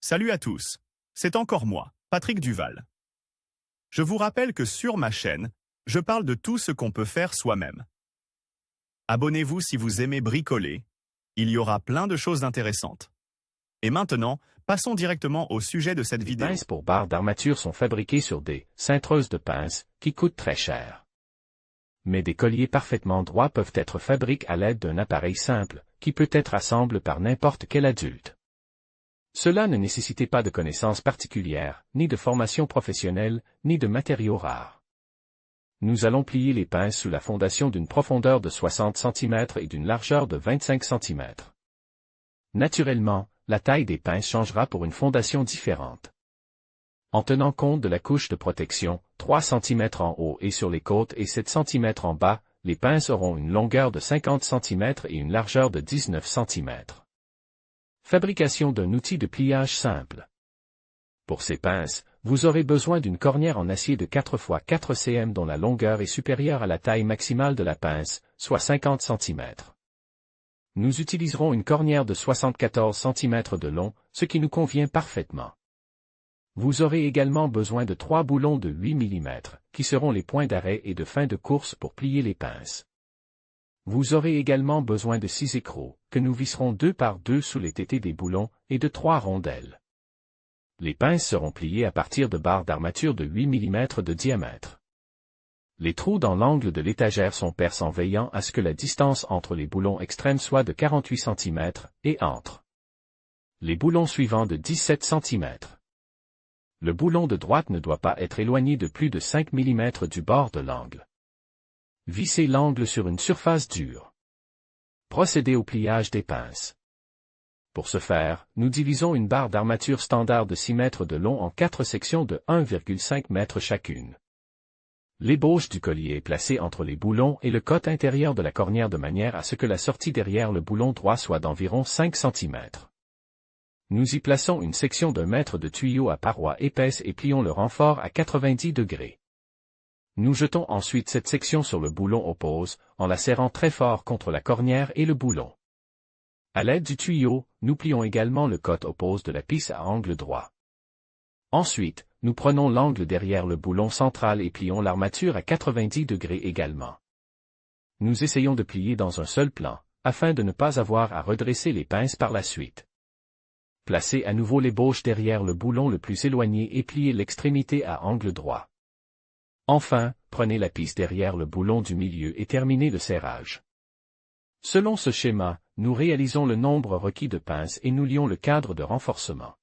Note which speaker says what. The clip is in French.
Speaker 1: Salut à tous, c'est encore moi, Patrick Duval. Je vous rappelle que sur ma chaîne, je parle de tout ce qu'on peut faire soi-même. Abonnez-vous si vous aimez bricoler, il y aura plein de choses intéressantes. Et maintenant, passons directement au sujet de cette vidéo.
Speaker 2: Les pinces pour barres d'armature sont fabriquées sur des cintreuses de pinces qui coûtent très cher. Mais des colliers parfaitement droits peuvent être fabriqués à l'aide d'un appareil simple, qui peut être assemblé par n'importe quel adulte. Cela ne nécessitait pas de connaissances particulières, ni de formation professionnelle, ni de matériaux rares. Nous allons plier les pinces sous la fondation d'une profondeur de 60 cm et d'une largeur de 25 cm. Naturellement, la taille des pinces changera pour une fondation différente. En tenant compte de la couche de protection, 3 cm en haut et sur les côtes et 7 cm en bas, les pinces auront une longueur de 50 cm et une largeur de 19 cm. Fabrication d'un outil de pliage simple. Pour ces pinces, vous aurez besoin d'une cornière en acier de 4 x 4 cm dont la longueur est supérieure à la taille maximale de la pince, soit 50 cm. Nous utiliserons une cornière de 74 cm de long, ce qui nous convient parfaitement. Vous aurez également besoin de 3 boulons de 8 mm, qui seront les points d'arrêt et de fin de course pour plier les pinces. Vous aurez également besoin de 6 écrous, que nous visserons 2 par 2 sous les tétés des boulons, et de 3 rondelles. Les pinces seront pliées à partir de barres d'armature de 8 mm de diamètre. Les trous dans l'angle de l'étagère sont percés en veillant à ce que la distance entre les boulons extrêmes soit de 48 cm, et entre les boulons suivants de 17 cm. Le boulon de droite ne doit pas être éloigné de plus de 5 mm du bord de l'angle. Vissez l'angle sur une surface dure. Procédez au pliage des pinces. Pour ce faire, nous divisons une barre d'armature standard de 6 mètres de long en 4 sections de 1,5 m chacune. L'ébauche du collier est placée entre les boulons et le côté intérieur de la cornière de manière à ce que la sortie derrière le boulon droit soit d'environ 5 cm. Nous y plaçons une section d'1 mètre de tuyau à parois épaisses et plions le renfort à 90 degrés. Nous jetons ensuite cette section sur le boulon oppose, en la serrant très fort contre la cornière et le boulon. À l'aide du tuyau, nous plions également le côté oppose de la pisse à angle droit. Ensuite, nous prenons l'angle derrière le boulon central et plions l'armature à 90 degrés également. Nous essayons de plier dans un seul plan, afin de ne pas avoir à redresser les pinces par la suite. Placez à nouveau l'ébauche derrière le boulon le plus éloigné et pliez l'extrémité à angle droit. Enfin, prenez la pisse derrière le boulon du milieu et terminez le serrage. Selon ce schéma, nous réalisons le nombre requis de pinces et nous lions le cadre de renforcement.